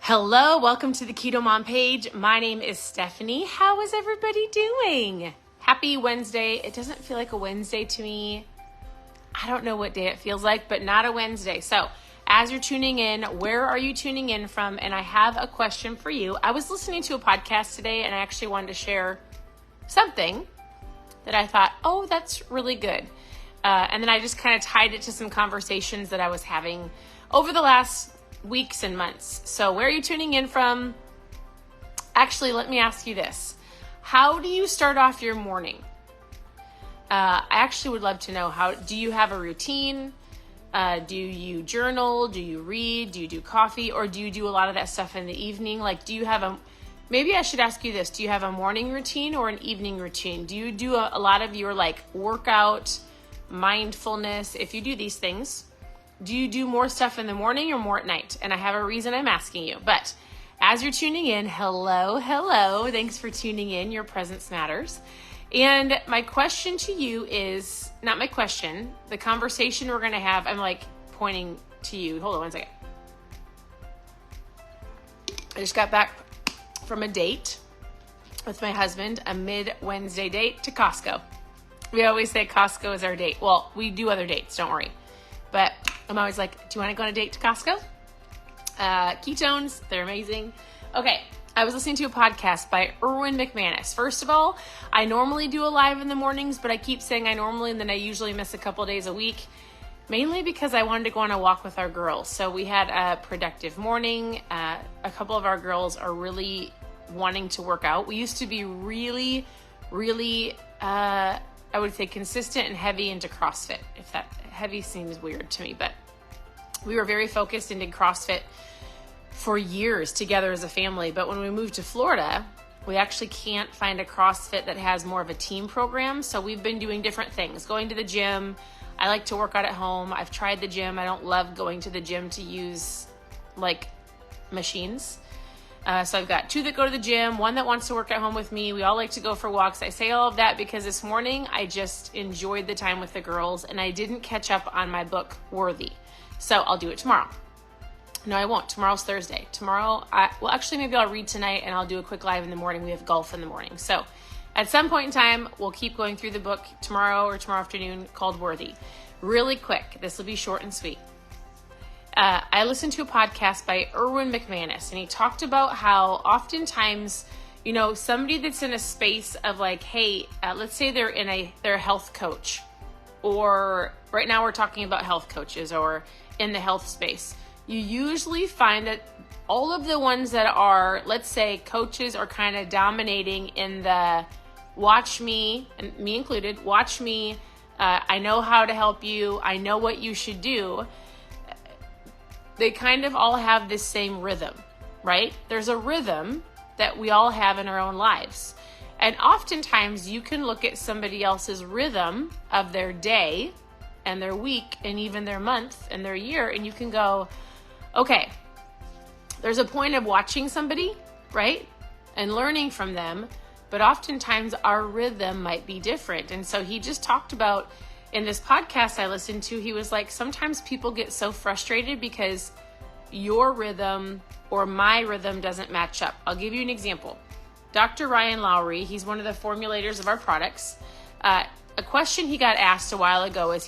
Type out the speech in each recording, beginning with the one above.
Hello, welcome to the KetoMom page. My name is Stephanie. How is everybody doing? Happy Wednesday. It doesn't feel like a Wednesday to me. I don't know what day it feels like, but not a Wednesday. So as you're tuning in, where are you tuning in from? And I have a question for you. I was listening to a podcast today and I actually wanted to share something that I thought, oh, that's really good. And then I just kind of tied it to some conversations that I was having over the last weeks and months. So where are you tuning in from? Actually, let me ask you this. How do you start off your morning? I actually would love to know, do you have a routine? Do you journal? Do you read? Do you do coffee? Or do you do a lot of that stuff in the evening? Maybe I should ask you this. Do you have a morning routine or an evening routine? Do you do a lot of your workout, mindfulness? If you do these things, do you do more stuff in the morning or more at night? And I have a reason I'm asking you. But as you're tuning in, hello. Thanks for tuning in. Your presence matters. And my question to you is, not my question, the conversation we're going to have, I'm pointing to you. Hold on one second. I just got back from a date with my husband, a mid-Wednesday date to Costco. We always say Costco is our date. Well, we do other dates, don't worry. But I'm always like, do you want to go on a date to Costco? Ketones, they're amazing. Okay, I was listening to a podcast by Erwin McManus. First of all, I normally do a live in the mornings, but I keep saying and then I usually miss a couple days a week, mainly because I wanted to go on a walk with our girls. So we had a productive morning. A couple of our girls are really wanting to work out. We used to be really, I would say consistent and heavy into CrossFit. If that heavy seems weird to me, but we were very focused and did CrossFit for years together as a family. But when we moved to Florida, we actually can't find a CrossFit that has more of a team program. So we've been doing different things, going to the gym. I like to work out at home. I've tried the gym. I don't love going to the gym to use machines. So I've got two that go to the gym, one that wants to work at home with me. We all like to go for walks. I say all of that because this morning I just enjoyed the time with the girls and I didn't catch up on my book, Worthy. So I'll do it tomorrow. No, I won't. Tomorrow's Thursday. Maybe I'll read tonight and I'll do a quick live in the morning. We have golf in the morning. So at some point in time, we'll keep going through the book tomorrow or tomorrow afternoon called Worthy. Really quick. This will be short and sweet. I listened to a podcast by Erwin McManus, and he talked about how oftentimes, somebody that's in a space of let's say they're a health coach, or right now we're talking about health coaches or in the health space. You usually find that all of the ones that are, let's say, coaches are kind of dominating in the watch me, and me included, watch me, I know how to help you, I know what you should do. They kind of all have this same rhythm, right? There's a rhythm that we all have in our own lives. And oftentimes you can look at somebody else's rhythm of their day and their week and even their month and their year, and you can go, okay, there's a point of watching somebody, right? And learning from them, but oftentimes our rhythm might be different. And so he just talked about, in this podcast I listened to, he was like, sometimes people get so frustrated because your rhythm or my rhythm doesn't match up. I'll give you an example. Dr. Ryan Lowry, he's one of the formulators of our products. A question he got asked a while ago is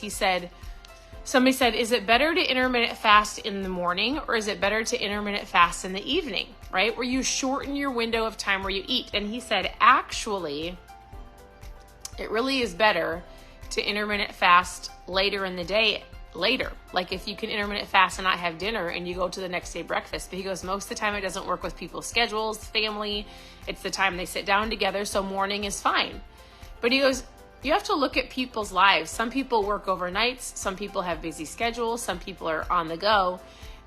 somebody said, is it better to intermittent fast in the morning or is it better to intermittent fast in the evening, right? Where you shorten your window of time where you eat. And he said, actually, it really is better to intermittent fast later in the day, like if you can intermittent fast and not have dinner and you go to the next day breakfast. But he goes, most of the time it doesn't work with people's schedules, family, it's the time they sit down together, so morning is fine. But he goes, you have to look at people's lives. Some people work overnights, some people have busy schedules, some people are on the go.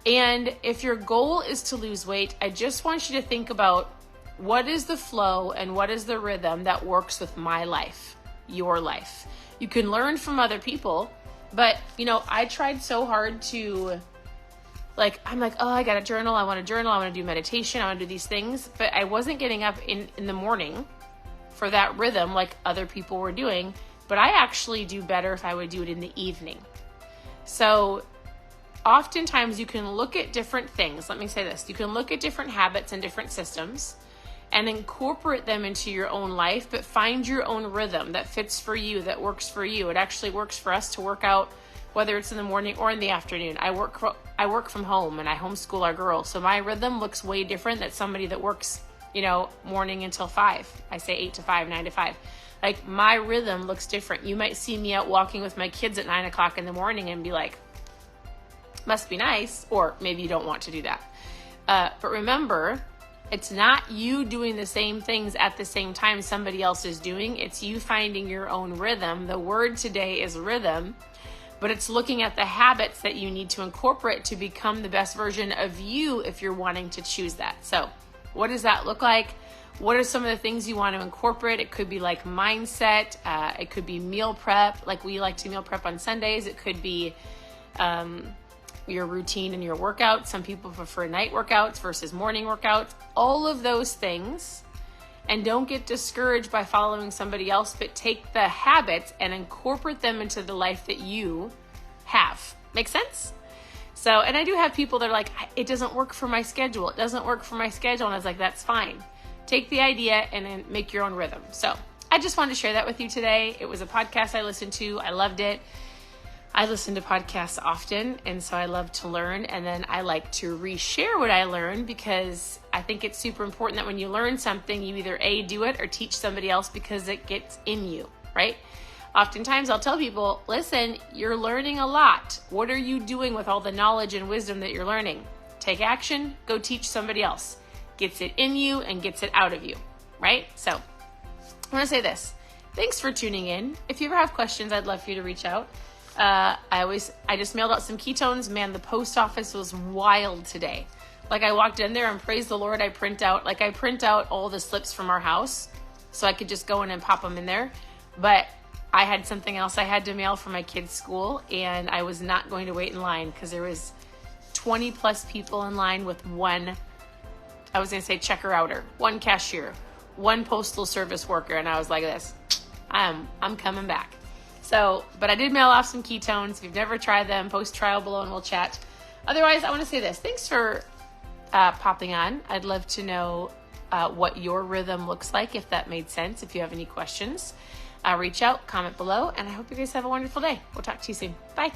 And if your goal is to lose weight, I just want you to think about what is the flow and what is the rhythm that works with my life, your life. You can learn from other people, but I tried so hard to I'm like, oh, I got to journal. I want to do meditation. I want to do these things, but I wasn't getting up in the morning for that rhythm like other people were doing. But I actually do better if I would do it in the evening. So oftentimes you can look at different things. Let me say this. You can look at different habits and different systems and incorporate them into your own life, but find your own rhythm that fits for you, that works for you. It actually works for us to work out, whether it's in the morning or in the afternoon. I work from home and I homeschool our girls. So my rhythm looks way different than somebody that works, morning until 5. I say 8 to 5, 9 to 5. Like, my rhythm looks different. You might see me out walking with my kids at 9 o'clock in the morning and be like, must be nice, or maybe you don't want to do that. But remember, it's not you doing the same things at the same time somebody else is doing. It's you finding your own rhythm. The word today is rhythm, but it's looking at the habits that you need to incorporate to become the best version of you if you're wanting to choose that. So what does that look like? What are some of the things you want to incorporate? It could be like mindset. It could be meal prep. Like, we like to meal prep on Sundays. It could be your routine and your workouts. Some people prefer night workouts versus morning workouts. All of those things. And don't get discouraged by following somebody else, but take the habits and incorporate them into the life that you have. Make sense? So, and I do have people that are like, it doesn't work for my schedule. It doesn't work for my schedule. And I was like, that's fine. Take the idea and then make your own rhythm. So I just wanted to share that with you today. It was a podcast I listened to. I loved it. I listen to podcasts often, and so I love to learn, and then I like to reshare what I learned, because I think it's super important that when you learn something, you either A, do it or teach somebody else, because it gets in you, right? Oftentimes I'll tell people, listen, you're learning a lot. What are you doing with all the knowledge and wisdom that you're learning? Take action, go teach somebody else. Gets it in you and gets it out of you, right? So I want to say this. Thanks for tuning in. If you ever have questions, I'd love for you to reach out. I just mailed out some ketones. Man, the post office was wild today. Like, I walked in there and praise the Lord, I print out all the slips from our house so I could just go in and pop them in there. But I had something else I had to mail for my kids' school, and I was not going to wait in line because there was 20 plus people in line with one, I was going to say checker outer, one cashier, one postal service worker. And I was like this, I'm coming back. So, but I did mail off some ketones. If you've never tried them, post trial below and we'll chat. Otherwise, I want to say this. Thanks for popping on. I'd love to know what your rhythm looks like, if that made sense. If you have any questions, reach out, comment below, and I hope you guys have a wonderful day. We'll talk to you soon. Bye.